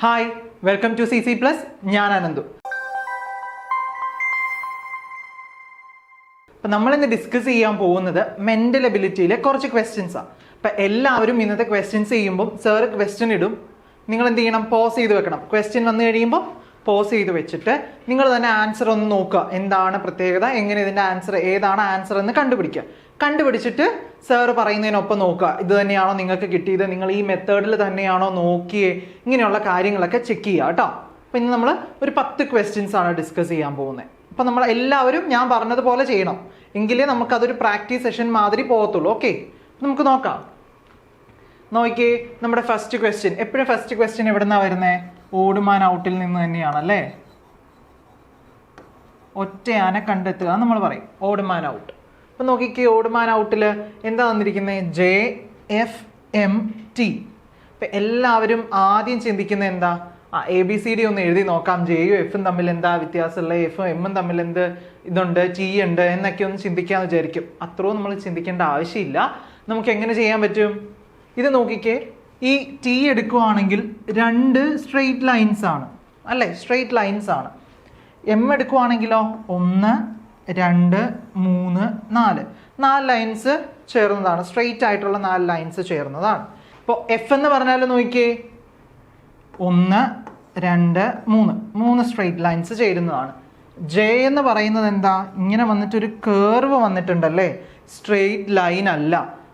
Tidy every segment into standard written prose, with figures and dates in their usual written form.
Hi, welcome to CC Plus. ഞാൻ അനന്തു. അപ്പം നമ്മളിന്ന് ഡിസ്കസ് ചെയ്യാൻ പോകുന്നത് മെൻ്റൽ എബിലിറ്റിയിലെ കുറച്ച് ക്വസ്റ്റ്യൻസാണ്. അപ്പം എല്ലാവരും ഇന്നത്തെ ക്വസ്റ്റ്യൻസ് ചെയ്യുമ്പോൾ സാറ് ക്വസ്റ്റ്യൻ ഇടും, നിങ്ങൾ എന്ത് ചെയ്യണം, പോസ് ചെയ്ത് വെക്കണം. ക്വസ്റ്റ്യൻ വന്നു കഴിയുമ്പോൾ പോസ് ചെയ്ത് വെച്ചിട്ട് നിങ്ങൾ തന്നെ ആൻസർ ഒന്ന് നോക്കുക, എന്താണ് പ്രത്യേകത, എങ്ങനെ ഇതിൻ്റെ ആൻസർ, ഏതാണ് ആൻസർ എന്ന് കണ്ടുപിടിച്ചിട്ട് സാറ് പറയുന്നതിനൊപ്പം നോക്കുക, ഇത് തന്നെയാണോ നിങ്ങൾക്ക് കിട്ടിയത്, നിങ്ങൾ ഈ മെത്തേഡിൽ തന്നെയാണോ നോക്കിയേ, ഇങ്ങനെയുള്ള കാര്യങ്ങളൊക്കെ ചെക്ക് ചെയ്യുക കേട്ടോ. അപ്പം ഇന്ന് നമ്മൾ ഒരു 10 ക്വസ്റ്റ്യൻസ് ആണ് ഡിസ്കസ് ചെയ്യാൻ പോകുന്നത്. അപ്പം നമ്മൾ എല്ലാവരും ഞാൻ പറഞ്ഞതുപോലെ ചെയ്യണം, എങ്കിലേ നമുക്കതൊരു പ്രാക്ടീസ് സെഷൻ മാതിരി പോകത്തുള്ളൂ. ഓക്കെ, നമുക്ക് നോക്കാം. നോക്കിയേ, നമ്മുടെ ഫസ്റ്റ് ക്വസ്റ്റ്യൻ, എപ്പോഴും ഫസ്റ്റ് ക്വസ്റ്റ്യൻ എവിടെ നിന്നാണ് വരുന്നത്? ഓടുമാൻ ഔട്ടിൽ നിന്ന് തന്നെയാണല്ലേ. ഒറ്റയാനെ കണ്ടെത്തുക നമ്മൾ പറയും, ഓടുമാൻ ഔട്ട്. അപ്പം നോക്കിക്കേ, ഓടുമാൻ ഔട്ടിൽ എന്താ വന്നിരിക്കുന്നത്? JFMT. അപ്പം എല്ലാവരും ആദ്യം ചിന്തിക്കുന്നത് എന്താ? ABCD ഒന്ന് എഴുതി നോക്കാം. ജെയും എഫും തമ്മിൽ എന്താ വ്യത്യാസമുള്ള, എഫും എമ്മും തമ്മിൽ എന്ത് ഇതുണ്ട്, ടി ഉണ്ട് എന്നൊക്കെ ഒന്ന് ചിന്തിക്കാന്ന് വിചാരിക്കും. അത്രയും നമ്മൾ ചിന്തിക്കേണ്ട ആവശ്യമില്ല. നമുക്ക് എങ്ങനെ ചെയ്യാൻ പറ്റും? ഇത് നോക്കിക്കേ, ഈ ടി എടുക്കുവാണെങ്കിൽ 2 സ്ട്രെയിറ്റ് ലൈൻസ് ആണ് അല്ലേ, സ്ട്രെയിറ്റ് ലൈൻസ് ആണ്. എം എടുക്കുവാണെങ്കിലോ 1 2 3 4 ലൈൻസ് ചേർന്നതാണ്, സ്ട്രെയിറ്റ് ആയിട്ടുള്ള 4 ലൈൻസ് ചേർന്നതാണ്. ഇപ്പോൾ എഫ് എന്ന് പറഞ്ഞാൽ നോക്കിയേ, 1 2 3 സ്ട്രെയിറ്റ് ലൈൻസ് ചേരുന്നതാണ്. ജെ എന്ന് പറയുന്നത് എന്താ? ഇങ്ങനെ വന്നിട്ടൊരു കേർവ് വന്നിട്ടുണ്ടല്ലേ, സ്ട്രെയിറ്റ് ലൈൻ അല്ല.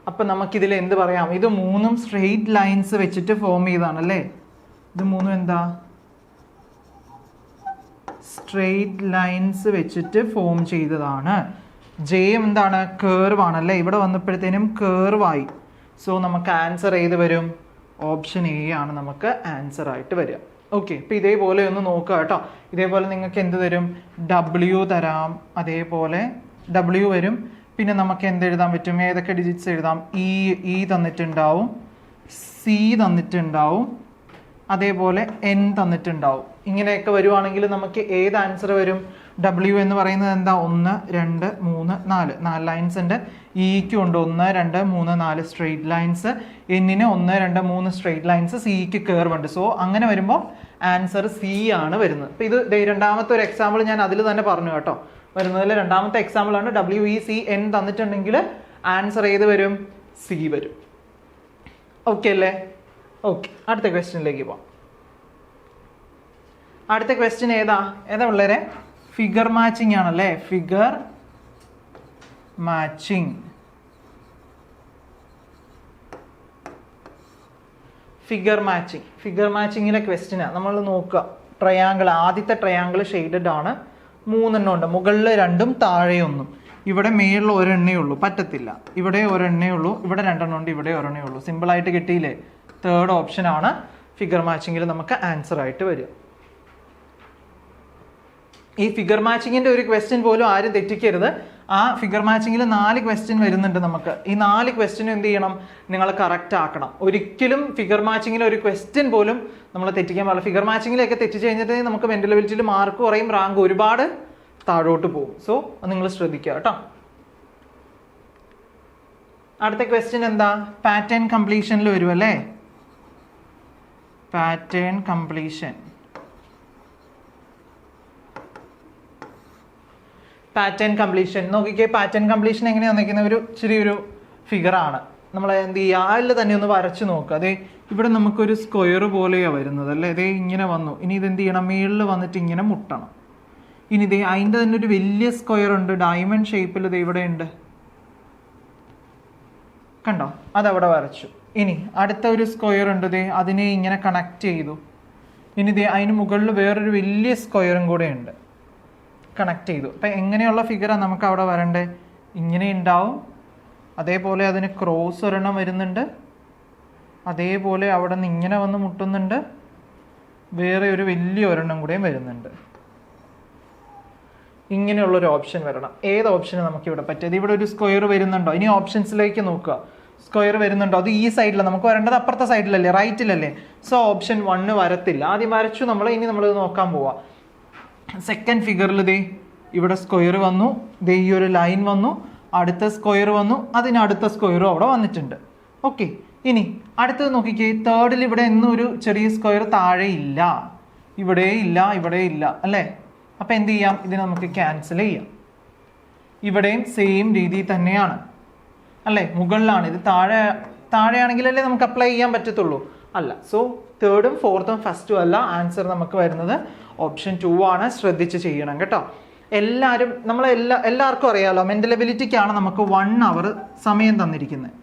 അപ്പം നമുക്കിതിൽ എന്ത് പറയാം? ഇത് 3 സ്ട്രെയിറ്റ് ലൈൻസ് വെച്ചിട്ട് ഫോം ചെയ്തതാണല്ലേ. ഇത് 3 എന്താ? സ്ട്രെയിറ്റ് ലൈൻസ് വെച്ചിട്ട് ഫോം ചെയ്തതാണ്. ജെ എന്താണ്? കേർവ് ആണല്ലേ. ഇവിടെ വന്നപ്പോഴത്തേനും കേർവായി. സോ നമുക്ക് ആൻസർ ഏത് വരും? ഓപ്ഷൻ എ ആണ് നമുക്ക് ആൻസർ ആയിട്ട് വരിക. ഓക്കെ, അപ്പം ഇതേപോലെ ഒന്ന് നോക്കുക കേട്ടോ. ഇതേപോലെ നിങ്ങൾക്ക് എന്ത് തരും? W തരാം, അതേപോലെ W വരും. പിന്നെ നമുക്ക് എന്ത് എഴുതാൻ പറ്റും? ഏതൊക്കെ ഡിജിറ്റ്സ് എഴുതാം? ഇ തന്നിട്ടുണ്ടാവും, സി തന്നിട്ടുണ്ടാവും, അതേപോലെ എൻ തന്നിട്ടുണ്ടാവും. ഇങ്ങനെയൊക്കെ വരുവാണെങ്കിൽ നമുക്ക് ഏത് ആൻസർ വരും? W എന്ന് പറയുന്നത് എന്താ? 1 2 3 4 ലൈൻസ് ഉണ്ട്. ഇക്കും ഉണ്ട് 1 2 3 4 സ്ട്രെയിറ്റ് ലൈൻസ്. എന്നിന് 1 2 3 സ്ട്രെയിറ്റ് ലൈൻസ്. സിക്ക് കേർവ് ഉണ്ട്. സോ അങ്ങനെ വരുമ്പോൾ ആൻസർ സി ആണ് വരുന്നത്. അപ്പം ഇത് രണ്ടാമത്തെ ഒരു എക്സാമ്പിൾ ഞാൻ അതിൽ തന്നെ പറഞ്ഞു കേട്ടോ. വരുന്നതിൽ രണ്ടാമത്തെ എക്സാമ്പിൾ ആണ്. WECN തന്നിട്ടുണ്ടെങ്കിൽ ആൻസർ ഏത് വരും? സി വരും. ഓക്കെ അല്ലേ? ഓക്കെ, അടുത്ത ക്വസ്റ്റ്യനിലേക്ക് പോവാം. അടുത്ത ക്വസ്റ്റ്യൻ ഏതാ പിള്ളേരെ? ഫിഗർ മാച്ചിങ് ആണല്ലേ. Figure matching. ഫിഗർ മാച്ചിങ്ങിലെ ക്വസ്റ്റ്യനാണ് നമ്മൾ നോക്കുക. ട്രയാങ്കിൾ, ആദ്യത്തെ ട്രയാങ്കിൾ ഷെയ്ഡഡ് ആണ്. 3 എണ്ണം ഉണ്ട്, മുകളിൽ 2ഉം താഴെ 1. ഇവിടെ മേളിൽ 1 എണ്ണേ ഉള്ളൂ, പറ്റത്തില്ല. ഇവിടെ 1 എണ്ണേ ഉള്ളൂ, ഇവിടെ 2 എണ്ണം ഉണ്ട്, ഇവിടെ 1 എണ്ണേ ഉള്ളൂ. സിമ്പിളായിട്ട് കിട്ടിയില്ലേ? തേർഡ് ഓപ്ഷൻ ആണ് ഫിഗർ മാച്ചിങ്ങിൽ നമുക്ക് ആൻസർ ആയിട്ട് വരിക. ഈ ഫിഗർ മാച്ചിങ്ങിന്റെ ഒരു ക്വസ്റ്റ്യൻ പോലും ആരും തെറ്റിക്കരുത്. ആ ഫിഗർ മാച്ചിങ്ങിൽ 4 ക്വസ്റ്റ്യൻ വരുന്നുണ്ട് നമുക്ക്. ഈ 4 ക്വസ്റ്റ്യൻ എന്ത് ചെയ്യണം? നിങ്ങൾ കറക്റ്റ് ആക്കണം. ഒരിക്കലും ഫിഗർ മാച്ചിങ്ങിൽ ഒരു ക്വസ്റ്റ്യൻ പോലും നമ്മൾ തെറ്റിക്കാൻ പാടില്ല. ഫിഗർ മാച്ചിങ്ങിലൊക്കെ തെറ്റിച്ച് കഴിഞ്ഞിട്ട് നമുക്ക് മെന്റൽ എബിലിറ്റിയിൽ മാർക്ക് കുറയും, റാങ്ക് ഒരുപാട് താഴോട്ട് പോകും. സോ നിങ്ങൾ ശ്രദ്ധിക്കുക കേട്ടോ. അടുത്ത ക്വസ്റ്റ്യൻ എന്താ? പാറ്റേൺ കംപ്ലീഷനിൽ വരും അല്ലേ. Pattern completion. നോക്കിക്കേ, പാറ്റേൺ കംപ്ലീഷൻ എങ്ങനെയാ വന്നിരിക്കുന്ന? ഒരു ചെറിയൊരു ഫിഗറാണ്. നമ്മൾ എന്ത് ചെയ്യുക? അതിൽ തന്നെ ഒന്ന് വരച്ച് നോക്കുക. അതെ, ഇവിടെ നമുക്കൊരു സ്ക്വയർ പോലെയാണ് വരുന്നത് അല്ലേ. ഇതേ ഇങ്ങനെ വന്നു. ഇനി ഇതെന്ത് ചെയ്യണം? മേളിൽ വന്നിട്ട് ഇങ്ങനെ മുട്ടണം. ഇനി ഇതേ അതിൻ്റെ തന്നെ ഒരു വലിയ സ്ക്വയർ ഉണ്ട്, ഡയമണ്ട് ഷേപ്പിൽ. ഇത് ഇവിടെ ഉണ്ട്, കണ്ടോ? അതവിടെ വരച്ചു. ഇനി അടുത്ത ഒരു സ്ക്വയർ ഉണ്ട്, ദേ അതിനെ ഇങ്ങനെ കണക്ട് ചെയ്തു. ഇനി ദേ അതിന് മുകളിൽ വേറൊരു വലിയ സ്ക്വയറും കൂടെ ഉണ്ട്, കണക്ട് ചെയ്തു. അപ്പം എങ്ങനെയുള്ള ഫിഗറാണ് നമുക്ക് അവിടെ വരണ്ടേ? ഇങ്ങനെ ഉണ്ടാവും. അതേപോലെ അതിന് ക്രോസ് ഒരെണ്ണം വരുന്നുണ്ട്. അതേപോലെ അവിടെ നിന്ന് ഇങ്ങനെ വന്ന് മുട്ടുന്നുണ്ട്. വേറെ ഒരു വലിയ ഒരെണ്ണം കൂടെയും വരുന്നുണ്ട്. ഇങ്ങനെയുള്ളൊരു ഓപ്ഷൻ വരണം. ഏത് ഓപ്ഷന് നമുക്കിവിടെ പറ്റിയത്? ഇവിടെ ഒരു സ്ക്വയർ വരുന്നുണ്ടോ? ഇനി ഓപ്ഷൻസിലേക്ക് നോക്കുക. സ്ക്വയർ വരുന്നുണ്ടോ? അത് ഈ സൈഡിലാണ് നമുക്ക് വരേണ്ടത്, അപ്പുറത്തെ സൈഡിലല്ലേ, റൈറ്റിലല്ലേ. സോ ഓപ്ഷൻ 1 വരത്തില്ല. ആദ്യം വരച്ചു നമ്മൾ. ഇനി നമ്മൾ നോക്കാൻ പോവാം. സെക്കൻഡ് ഫിഗറിൽ ദേ ഇവിടെ സ്ക്വയർ വന്നു, ദേ ഈ ഒരു ലൈൻ വന്നു, അടുത്ത സ്ക്വയർ വന്നു, അതിനടുത്ത സ്ക്വയറും അവിടെ വന്നിട്ടുണ്ട്. ഓക്കെ, ഇനി അടുത്തത് നോക്കിക്കേ, തേർഡിൽ ഇവിടെ എന്നും ഒരു ചെറിയ സ്ക്വയർ താഴെ ഇല്ല, ഇവിടെ ഇല്ല, ഇവിടെ ഇല്ല അല്ലേ. അപ്പം എന്ത് ചെയ്യാം, ഇതിനെ നമുക്ക് ക്യാൻസൽ ചെയ്യാം. ഇവിടെയും സെയിം രീതി തന്നെയാണ് അല്ലേ, മുകളിലാണ്. ഇത് താഴെയാണെങ്കിലല്ലേ നമുക്ക് അപ്ലൈ ചെയ്യാൻ പറ്റത്തുള്ളൂ, അല്ല. സോ തേർഡും ഫോർത്തും ഫസ്റ്റും അല്ല, ആൻസർ നമുക്ക് വരുന്നത് ഓപ്ഷൻ 2 ആണ്. ശ്രദ്ധിച്ച് ചെയ്യണം കേട്ടോ. എല്ലാവർക്കും അറിയാമല്ലോ, മെൻ്റൽ എബിലിറ്റിക്കാണ് നമുക്ക് 1 അവർ സമയം തന്നിരിക്കുന്നത്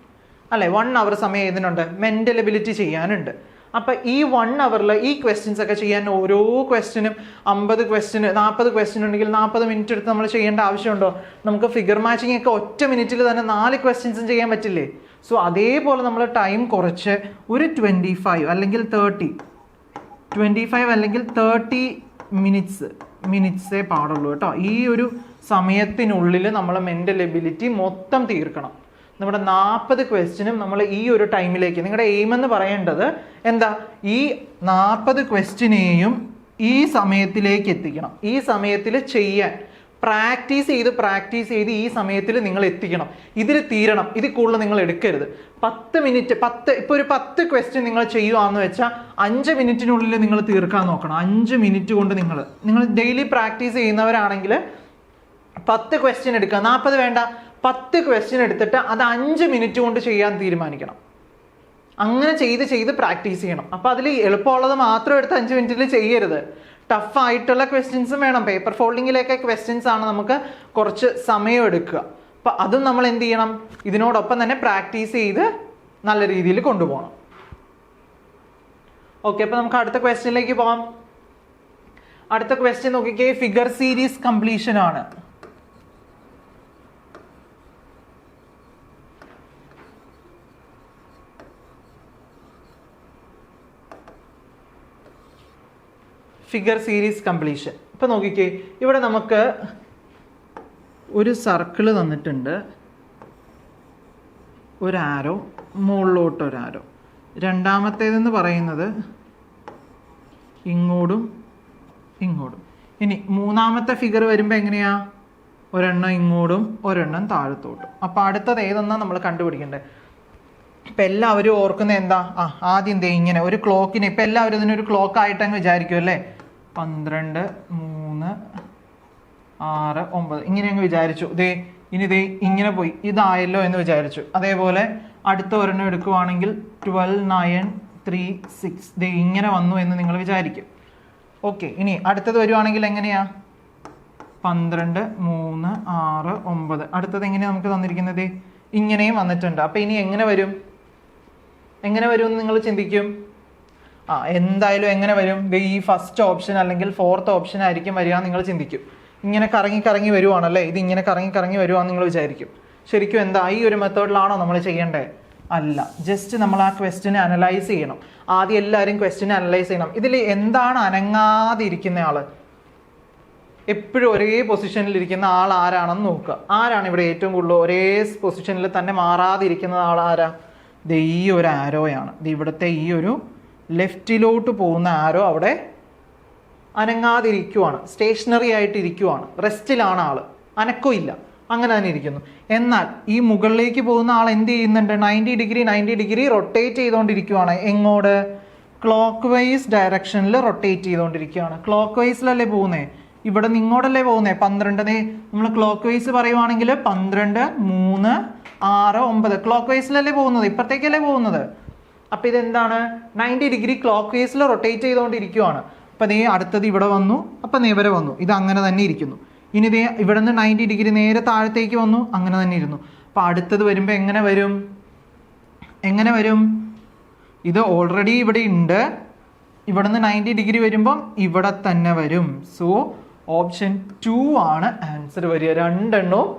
അല്ലേ. 1 അവർ സമയം ഇതിനുണ്ട്, മെൻ്റൽ എബിലിറ്റി ചെയ്യാനുണ്ട്. അപ്പം ഈ 1 അവറിൽ ഈ ക്വസ്റ്റ്യൻസ് ഒക്കെ ചെയ്യാൻ ഓരോ ക്വസ്റ്റ്യനും 50 ക്വസ്റ്റ്യൻ 40 ക്വസ്റ്റ്യൻ ഉണ്ടെങ്കിൽ 40 മിനിറ്റ് എടുത്ത് നമ്മൾ ചെയ്യേണ്ട ആവശ്യമുണ്ടോ? നമുക്ക് ഫിഗർ മാച്ചിങ് ഒക്കെ ഒറ്റ മിനിറ്റിൽ തന്നെ 4 ക്വസ്റ്റ്യൻസും ചെയ്യാൻ പറ്റില്ലേ? സോ അതേപോലെ നമ്മൾ ടൈം കുറച്ച് ഒരു 25 അല്ലെങ്കിൽ 30 മിനിറ്റ്സേ പാടുള്ളൂ കേട്ടോ. ഈ ഒരു സമയത്തിനുള്ളിൽ നമ്മൾ മെൻ്റൽ എബിലിറ്റി മൊത്തം തീർക്കണം. നമ്മുടെ 40 ക്വസ്റ്റ്യനും നമ്മൾ ഈ ഒരു ടൈമിലേക്ക്, നിങ്ങളുടെ എയിം എന്ന് പറയേണ്ടത് എന്താ, ഈ 40 ക്വസ്റ്റ്യനെയും ഈ സമയത്തിലേക്ക് എത്തിക്കണം. ഈ സമയത്തിൽ ചെയ്യാൻ പ്രാക്ടീസ് ചെയ്ത് ഈ സമയത്തിൽ നിങ്ങൾ എത്തിക്കണം. ഇതിൽ തീരണം, ഇതിൽ കൂടുതൽ നിങ്ങൾ എടുക്കരുത്. 10 മിനിറ്റ് ഇപ്പോൾ ഒരു 10 ക്വസ്റ്റ്യൻ നിങ്ങൾ ചെയ്യുകയെന്ന് വെച്ചാൽ 5 മിനിറ്റിനുള്ളിൽ നിങ്ങൾ തീർക്കാൻ നോക്കണം. 5 മിനിറ്റ് കൊണ്ട് നിങ്ങൾ ഡെയിലി പ്രാക്ടീസ് ചെയ്യുന്നവരാണെങ്കിൽ 10 ക്വസ്റ്റ്യൻ എടുക്കുക, 40 വേണ്ട, 10 ക്വസ്റ്റ്യൻ എടുത്തിട്ട് അത് 5 മിനിറ്റ് കൊണ്ട് ചെയ്യാൻ തീരുമാനിക്കണം. അങ്ങനെ ചെയ്ത് പ്രാക്ടീസ് ചെയ്യണം. അപ്പോൾ അതിൽ എളുപ്പമുള്ളത് മാത്രം എടുത്ത് 5 മിനിറ്റിൽ ചെയ്യരുത്. ടഫ് ആയിട്ടുള്ള ക്വസ്റ്റ്യൻസും വേണം. പേപ്പർ ഫോൾഡിങ്ങിലേക്ക് ക്വസ്റ്റ്യൻസ് ആണ് നമുക്ക് കുറച്ച് സമയം എടുക്കുക. അപ്പോൾ അതും നമ്മൾ എന്ത് ചെയ്യണം, ഇതിനോടൊപ്പം തന്നെ പ്രാക്ടീസ് ചെയ്ത് നല്ല രീതിയിൽ കൊണ്ടുപോകണം. ഓക്കെ, അപ്പോൾ നമുക്ക് അടുത്ത ക്വസ്റ്റ്യനിലേക്ക് പോകാം. അടുത്ത ക്വസ്റ്റ്യൻ നോക്കിക്കേ, ഫിഗർ സീരീസ് കംപ്ലീഷൻ ആണ്. Figure series completion. ഇപ്പം നോക്കിക്കേ, ഇവിടെ നമുക്ക് ഒരു സർക്കിൾ തന്നിട്ടുണ്ട്, ഒരു ആരോ, മുകളിലോട്ടൊരു ആരോ. രണ്ടാമത്തേതെന്ന് പറയുന്നത് ഇങ്ങോട്ടും. ഇനി മൂന്നാമത്തെ ഫിഗർ വരുമ്പോൾ എങ്ങനെയാ, ഒരെണ്ണം ഇങ്ങോട്ടും ഒരെണ്ണം താഴത്തോട്ടും. അപ്പം അടുത്തത് ഏതെന്നാണ് നമ്മൾ കണ്ടുപിടിക്കേണ്ടത്. ഇപ്പം എല്ലാവരും ഓർക്കുന്നത് എന്താ, ആദ്യം ദേ ഇങ്ങനെ ഒരു ക്ലോക്കിന്, ഇപ്പം എല്ലാവരും ഇതിനൊരു ക്ലോക്ക് ആയിട്ടങ്ങ് വിചാരിക്കും അല്ലേ. 12, 3, 6, 9 ഇങ്ങനെ അങ്ങ് വിചാരിച്ചു. ഇനി ഇങ്ങനെ പോയി, ഇതായല്ലോ എന്ന് വിചാരിച്ചു. അതേപോലെ അടുത്ത ഒരെണ്ണം എടുക്കുവാണെങ്കിൽ 12, 9, 3, 6 ഇങ്ങനെ വന്നു എന്ന് നിങ്ങൾ വിചാരിക്കും. ഓക്കെ, ഇനി അടുത്തത് വരുവാണെങ്കിൽ എങ്ങനെയാ, 12, 3, 6, 9. അടുത്തത് എങ്ങനെയാണ് നമുക്ക് തന്നിരിക്കുന്നത്, ഇങ്ങനെയും വന്നിട്ടുണ്ട്. അപ്പം ഇനി എങ്ങനെ വരും എന്ന് നിങ്ങൾ ചിന്തിക്കും. എന്തായാലും എങ്ങനെ വരും, ഈ ഫസ്റ്റ് ഓപ്ഷൻ അല്ലെങ്കിൽ ഫോർത്ത് ഓപ്ഷൻ ആയിരിക്കും വരിക നിങ്ങൾ ചിന്തിക്കും. ഇങ്ങനെ കറങ്ങി വരുവാണല്ലേ, ഇത് ഇങ്ങനെ കറങ്ങി വരുവാന്ന് നിങ്ങൾ വിചാരിക്കും. ശരിക്കും എന്താ, ഈ ഒരു മെത്തേഡിലാണോ നമ്മൾ ചെയ്യേണ്ടത്? അല്ല. ജസ്റ്റ് നമ്മൾ ആ ക്വസ്റ്റ്യനെ അനലൈസ് ചെയ്യണം. ആദ്യം എല്ലാവരും ക്വസ്റ്റ്യനെ അനലൈസ് ചെയ്യണം. ഇതിൽ എന്താണ് അനങ്ങാതിരിക്കുന്ന ആള്, എപ്പോഴും ഒരേ പൊസിഷനിൽ ഇരിക്കുന്ന ആൾ ആരാണെന്ന് നോക്കുക. ആരാണ് ഇവിടെ ഏറ്റവും കൂടുതൽ ഒരേ പൊസിഷനിൽ തന്നെ മാറാതിരിക്കുന്ന ആൾ ആരാ? ഈ ഒരു ആരോയാണ്. ഇവിടുത്തെ ഈ ഒരു ലെഫ്റ്റിലോട്ട് പോകുന്ന ആരോ അവിടെ അനങ്ങാതിരിക്കുവാണ്, സ്റ്റേഷനറി ആയിട്ട് ഇരിക്കുവാണ്, റെസ്റ്റിലാണ് ആള്, അനക്കമില്ല, അങ്ങനെ തന്നെ ഇരിക്കുന്നു. എന്നാൽ ഈ മുകളിലേക്ക് പോകുന്ന ആൾ എന്ത് ചെയ്യുന്നുണ്ട്, 90 ഡിഗ്രി റൊട്ടേറ്റ് ചെയ്തുകൊണ്ടിരിക്കുവാണ്. എങ്ങോട്ട്? ക്ലോക്ക് വൈസ് ഡയറക്ഷനിൽ റൊട്ടേറ്റ് ചെയ്തുകൊണ്ടിരിക്കുകയാണ്. ക്ലോക്ക് വൈസിലല്ലേ പോകുന്നത്, ഇവിടെ നിന്ന് ഇങ്ങോട്ടല്ലേ പോകുന്നത്. 12 നമ്മൾ ക്ലോക്ക് വൈസ് പറയുവാണെങ്കിൽ 12, 3, 6, 9 ക്ലോക്ക് വൈസിലല്ലേ പോകുന്നത്, ഇപ്പുറത്തേക്കല്ലേ പോകുന്നത്. അപ്പം ഇതെന്താണ്, 90 ഡിഗ്രി ക്ലോക്ക് വൈസിൽ റൊട്ടേറ്റ് ചെയ്തുകൊണ്ടിരിക്കുകയാണ്. അപ്പം അടുത്തത് ഇവിടെ വന്നു, അപ്പം നേരെ വന്നു, ഇത് അങ്ങനെ തന്നെ ഇരിക്കുന്നു. ഇനി ഇവിടെ നിന്ന് 90 ഡിഗ്രി നേരെ താഴത്തേക്ക് വന്നു, അങ്ങനെ തന്നെ ഇരുന്നു. അപ്പം അടുത്തത് വരുമ്പോൾ എങ്ങനെ വരും, ഇത് ഓൾറെഡി ഇവിടെ ഉണ്ട്, ഇവിടെ നിന്ന് 90 ഡിഗ്രി വരുമ്പം ഇവിടെ തന്നെ വരും. സോ ഓപ്ഷൻ 2 ആണ് ആൻസർ വരിക. രണ്ടെണ്ണവും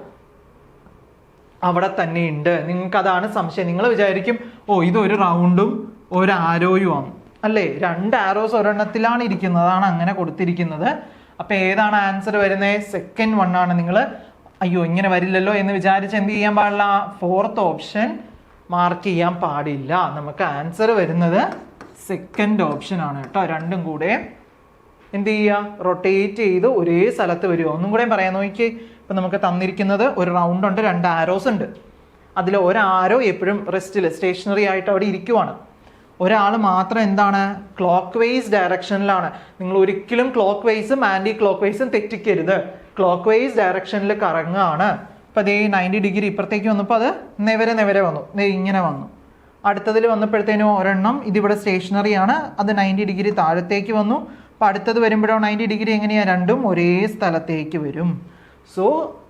അവിടെ തന്നെ ഉണ്ട്. നിങ്ങൾക്ക് അതാണ് സംശയം. നിങ്ങൾ വിചാരിക്കും ഇതൊരു റൗണ്ടും ഒരു ആരോയും ആണ് അല്ലേ, 2 ആരോസ് ഒരെണ്ണത്തിലാണ് ഇരിക്കുന്നത്, അതാണ് അങ്ങനെ കൊടുത്തിരിക്കുന്നത്. അപ്പം ഏതാണ് ആൻസർ വരുന്നത്? സെക്കൻഡ് 1 ആണ്. നിങ്ങൾ അയ്യോ ഇങ്ങനെ വരില്ലല്ലോ എന്ന് വിചാരിച്ച് എന്ത് ചെയ്യാൻ പാടില്ല, ഫോർത്ത് ഓപ്ഷൻ മാർക്ക് ചെയ്യാൻ പാടില്ല. നമുക്ക് ആൻസർ വരുന്നത് സെക്കൻഡ് ഓപ്ഷൻ ആണ് കേട്ടോ. രണ്ടും കൂടെ എന്ത് ചെയ്യുക, റൊട്ടേറ്റ് ചെയ്ത് ഒരേ സ്ഥലത്ത് വരിക. ഒന്നും കൂടെ പറയാൻ നോക്കി. ഇപ്പം നമുക്ക് തന്നിരിക്കുന്നത് ഒരു റൗണ്ട് ഉണ്ട്, 2 ആരോസ് ഉണ്ട്. അതിൽ ഒരാരോ എപ്പോഴും റെസ്റ്റിൽ സ്റ്റേഷനറി ആയിട്ട് അവിടെ ഇരിക്കുവാണ്. ഒരാൾ മാത്രം എന്താണ് ക്ലോക്ക് വൈസ് ഡയറക്ഷനിലാണ്. നിങ്ങൾ ഒരിക്കലും ക്ലോക്ക് വൈസും ആൻറ്റി ക്ലോക്ക് വൈസും തെറ്റിക്കരുത്. ക്ലോക്ക് വൈസ് ഡയറക്ഷനിൽ കറങ്ങുകയാണ്. അപ്പോൾ അതേ 90 ഡിഗ്രി ഇപ്പുറത്തേക്ക് വന്നപ്പോൾ അത് നെവരെ വന്നു, ഇങ്ങനെ വന്നു. അടുത്തതിൽ വന്നപ്പോഴത്തേനും ഒരെണ്ണം ഇതിവിടെ സ്റ്റേഷനറി ആണ്, അത് 90 ഡിഗ്രി താഴത്തേക്ക് വന്നു. അപ്പോൾ അടുത്തത് വരുമ്പോഴോ 90 ഡിഗ്രി എങ്ങനെയാണ്, രണ്ടും ഒരേ സ്ഥലത്തേക്ക് വരും. സോ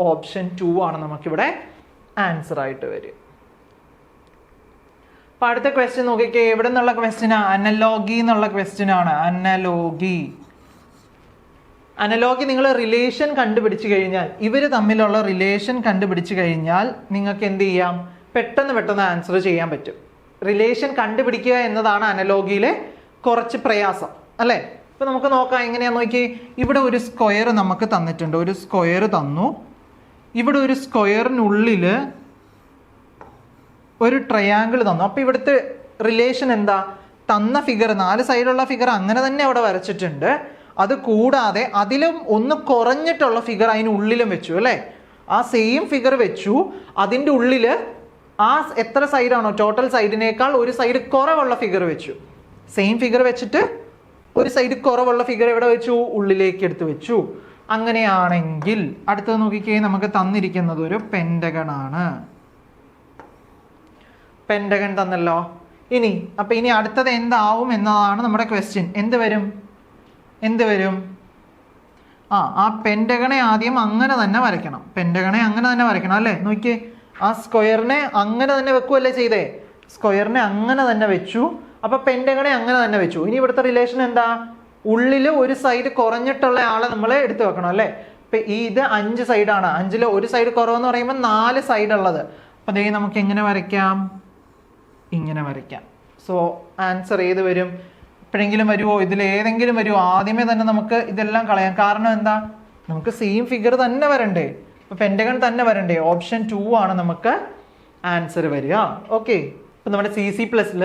ഓപ്ഷൻ 2 ആണ് നമുക്കിവിടെ ആൻസർ ആയിട്ട് വരും. അപ്പോൾ അടുത്ത ക്വസ്റ്റ്യൻ നോക്കിക്കേ, എവിടെ നിന്നുള്ള ക്വസ്റ്റ്യനാ? അനലോഗി എന്നുള്ള ക്വസ്റ്റ്യൻ ആണ്. അനലോഗി നിങ്ങൾ റിലേഷൻ കണ്ടുപിടിച്ചു കഴിഞ്ഞാൽ, ഇവർ തമ്മിലുള്ള റിലേഷൻ കണ്ടുപിടിച്ചു കഴിഞ്ഞാൽ നിങ്ങൾക്ക് എന്ത് ചെയ്യാം, പെട്ടെന്ന് ആൻസർ ചെയ്യാൻ പറ്റും. റിലേഷൻ കണ്ടുപിടിക്കുക എന്നതാണ് അനലോഗിയിലെ കുറച്ച് പ്രയാസം അല്ലേ. ഇപ്പൊ നമുക്ക് നോക്കാം എങ്ങനെയാന്ന് നോക്കി. ഇവിടെ ഒരു സ്ക്വയർ നമുക്ക് തന്നിട്ടുണ്ട്, ഒരു സ്ക്വയർ തന്നു. ഇവിടെ ഒരു സ്ക്വയറിനുള്ളിൽ ഒരു ട്രയാങ്കിൾ തന്നു. അപ്പൊ ഇവിടുത്തെ റിലേഷൻ എന്താ? തന്ന ഫിഗർ, 4 സൈഡുള്ള ഫിഗർ അങ്ങനെ തന്നെ അവിടെ വരച്ചിട്ടുണ്ട്. അത് കൂടാതെ അതിലും ഒന്ന് കുറഞ്ഞിട്ടുള്ള ഫിഗർ അതിനുള്ളിലും വെച്ചു അല്ലേ. ആ സെയിം ഫിഗർ വെച്ചു, അതിൻ്റെ ഉള്ളിൽ ആ എത്ര സൈഡാണോ ടോട്ടൽ സൈഡിനേക്കാൾ ഒരു സൈഡ് കുറവുള്ള ഫിഗർ വെച്ചു. സെയിം ഫിഗർ വെച്ചിട്ട് ഒരു സൈഡ് കുറവുള്ള ഫിഗർ എവിടെ വെച്ചു? ഉള്ളിലേക്ക് എടുത്ത് വെച്ചു. അങ്ങനെയാണെങ്കിൽ അടുത്തത് നോക്കിക്കേ, നമുക്ക് തന്നിരിക്കുന്നത് ഒരു പെന്റഗൺ ആണ്. പെന്റഗൺ തന്നല്ലോ. ഇനി അടുത്തത് എന്താവും എന്നതാണ് നമ്മുടെ ക്വസ്റ്റ്യൻ. എന്ത് വരും? ആ പെന്റഗണെ ആദ്യം അങ്ങനെ തന്നെ വരയ്ക്കണം. അല്ലേ, നോക്കിയേ, ആ സ്ക്വയറിനെ അങ്ങനെ തന്നെ വെക്കുമല്ലേ ചെയ്തേ. സ്ക്വയറിനെ അങ്ങനെ തന്നെ വെച്ചു. അപ്പൊ പെന്റഗണെ അങ്ങനെ തന്നെ വെച്ചു. ഇനി ഇവിടുത്തെ റിലേഷൻ എന്താ? ഉള്ളിൽ ഒരു സൈഡ് കുറഞ്ഞിട്ടുള്ള ആളെ നമ്മൾ എടുത്തു വെക്കണം അല്ലേ. ഇപ്പൊ ഇത് 5 സൈഡാണ്. 5ൽ ഒരു സൈഡ് കുറവെന്ന് പറയുമ്പോൾ 4 സൈഡ് ഉള്ളത്. അപ്പൊ അതേ നമുക്ക് എങ്ങനെ വരയ്ക്കാം? ഇങ്ങനെ വരയ്ക്കാം. സോ ആൻസർ ഏത് വരും? എപ്പോഴെങ്കിലും വരുമോ? ഇതിൽ ഏതെങ്കിലും വരുമോ? ആദ്യമേ തന്നെ നമുക്ക് ഇതെല്ലാം കളയാം. കാരണം എന്താ? നമുക്ക് സെയിം ഫിഗർ തന്നെ വരണ്ടേ, ഇപ്പൊ പെന്റഗൺ തന്നെ വരണ്ടേ. ഓപ്ഷൻ 2 ആണ് നമുക്ക് ആൻസർ വരിക. ഓക്കെ, ഇപ്പൊ നമ്മുടെ CC+ൽ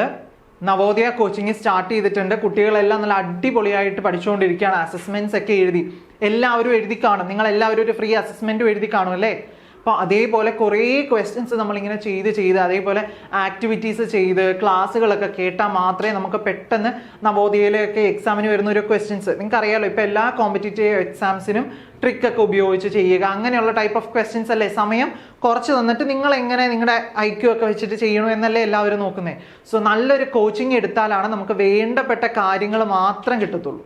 നവോദയ കോച്ചിങ് സ്റ്റാർട്ട് ചെയ്തിട്ടുണ്ട്. കുട്ടികളെല്ലാം നല്ല അടിപൊളിയായിട്ട് പഠിച്ചുകൊണ്ടിരിക്കുകയാണ്. അസസ്മെന്റ്സ് ഒക്കെ എഴുതി എല്ലാവരും എഴുതി കാണും. നിങ്ങൾ എല്ലാവരും ഒരു ഫ്രീ അസസ്മെന്റും എഴുതി കാണും അല്ലേ. അപ്പോൾ അതേപോലെ കുറേ ക്വസ്റ്റ്യൻസ് നമ്മളിങ്ങനെ ചെയ്ത് അതേപോലെ ആക്ടിവിറ്റീസ് ചെയ്ത് ക്ലാസ്സുകളൊക്കെ കേട്ടാൽ മാത്രമേ നമുക്ക് പെട്ടെന്ന് നവോദയയിലൊക്കെ എക്സാമിന് വരുന്ന ഒരു ക്വസ്റ്റ്യൻസ്, നിങ്ങൾക്ക് അറിയാലോ ഇപ്പോൾ എല്ലാ കോമ്പറ്റീറ്റീവ് എക്സാംസിനും ട്രിക്കൊക്കെ ഉപയോഗിച്ച് ചെയ്യുക, അങ്ങനെയുള്ള ടൈപ്പ് ഓഫ് ക്വസ്റ്റ്യൻസ് അല്ലേ. സമയം കുറച്ച് തന്നിട്ട് നിങ്ങൾ എങ്ങനെ നിങ്ങളുടെ IQ ഒക്കെ വെച്ചിട്ട് ചെയ്യണോ എന്നല്ലേ എല്ലാവരും നോക്കുന്നത്. സോ നല്ലൊരു കോച്ചിങ് എടുത്താലാണ് നമുക്ക് വേണ്ടപ്പെട്ട കാര്യങ്ങൾ മാത്രം കിട്ടത്തുള്ളൂ.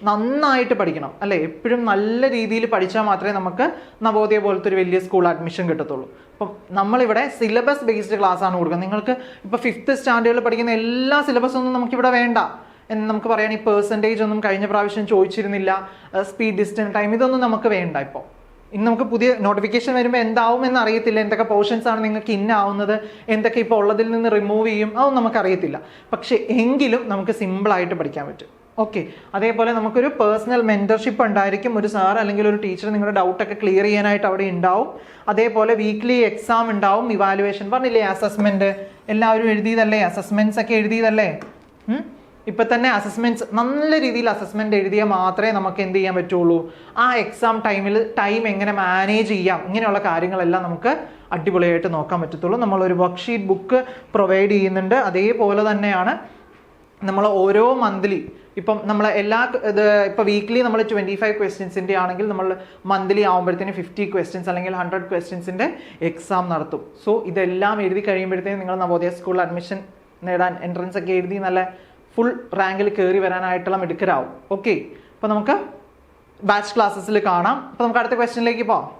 നന്നായിട്ട് പഠിക്കണം അല്ലേ. എപ്പോഴും നല്ല രീതിയിൽ പഠിച്ചാൽ മാത്രമേ നമുക്ക് നവോദയ പോലത്തെ ഒരു വലിയ സ്കൂൾ അഡ്മിഷൻ കിട്ടത്തുള്ളൂ. അപ്പം നമ്മളിവിടെ സിലബസ് ബേസ്ഡ് ക്ലാസ് ആണ് കൊടുക്കുന്നത്. നിങ്ങൾക്ക് ഇപ്പോൾ 5th സ്റ്റാൻഡേർഡിൽ പഠിക്കുന്ന എല്ലാ സിലബസൊന്നും നമുക്കിവിടെ വേണ്ട എന്ന് നമുക്ക് പറയാൻ. ഈ പെർസെൻറ്റേജ് ഒന്നും കഴിഞ്ഞ പ്രാവശ്യം ചോദിച്ചിരുന്നില്ല, സ്പീഡ്, ഡിസ്റ്റൻസ്, ടൈം, ഇതൊന്നും നമുക്ക് വേണ്ട. ഇപ്പോൾ ഇനി നമുക്ക് പുതിയ നോട്ടിഫിക്കേഷൻ വരുമ്പോൾ എന്താവും എന്ന് അറിയത്തില്ല. എന്തൊക്കെ പോർഷൻസ് ആണ് നിങ്ങൾക്ക് ഇന്നാവുന്നത്, എന്തൊക്കെ ഇപ്പോൾ ഉള്ളതിൽ നിന്ന് റിമൂവ് ചെയ്യും, അതൊന്നും നമുക്കറിയത്തില്ല. പക്ഷേ എങ്കിലും നമുക്ക് സിമ്പിളായിട്ട് പഠിക്കാൻ പറ്റും. ഓക്കെ, അതേപോലെ നമുക്കൊരു പേഴ്സണൽ മെൻറ്റർഷിപ്പ് ഉണ്ടായിരിക്കും. ഒരു സാർ അല്ലെങ്കിൽ ഒരു ടീച്ചർ നിങ്ങളുടെ ഡൗട്ടൊക്കെ ക്ലിയർ ചെയ്യാനായിട്ട് അവിടെ ഉണ്ടാവും. അതേപോലെ വീക്ക്ലി എക്സാം ഉണ്ടാവും, ഇവാലുവേഷൻ പറഞ്ഞില്ലേ, അസസ്മെൻറ്റ് എല്ലാവരും എഴുതിയതല്ലേ, അസസ്മെൻറ്റ്സ് ഒക്കെ എഴുതിയതല്ലേ. ഇപ്പം തന്നെ അസസ്മെൻറ്റ്സ് നല്ല രീതിയിൽ അസസ്മെൻറ്റ് എഴുതിയാൽ മാത്രമേ നമുക്ക് എന്ത് ചെയ്യാൻ പറ്റുള്ളൂ, ആ എക്സാം ടൈം എങ്ങനെ മാനേജ് ചെയ്യാം, ഇങ്ങനെയുള്ള കാര്യങ്ങളെല്ലാം നമുക്ക് അടിപൊളിയായിട്ട് നോക്കാൻ പറ്റത്തുള്ളൂ. നമ്മളൊരു വർക്ക്ഷീറ്റ് ബുക്ക് പ്രൊവൈഡ് ചെയ്യുന്നുണ്ട്. അതേപോലെ തന്നെയാണ് നമ്മൾ ഓരോ മന്ത്ലി ഇപ്പം നമ്മൾ ഇപ്പോൾ വീക്ക്ലി നമ്മൾ 25 ക്വസ്റ്റ്യൻസിൻ്റെ ആണെങ്കിൽ നമ്മൾ മന്ത്ലി ആകുമ്പോഴത്തേന് 50 ക്വസ്റ്റ്യൻസ് അല്ലെങ്കിൽ 100 ക്വസ്റ്റ്യൻസിൻ്റെ എക്സാം നടത്തും. സോ ഇതെല്ലാം എഴുതി കഴിയുമ്പോഴത്തേനും നിങ്ങൾ നവോദയ സ്കൂളിൽ അഡ്മിഷൻ നേടാൻ എൻട്രൻസ് ഒക്കെ എഴുതി നല്ല ഫുൾ റാങ്കിൽ കയറി വരാനായിട്ടുള്ള മിടുക്കരാവും. ഓക്കെ, അപ്പോൾ നമുക്ക് ബാച്ച് ക്ലാസ്സസിൽ കാണാം. അപ്പോൾ നമുക്ക് അടുത്ത ക്വസ്റ്റ്യനിലേക്ക് പോകാം.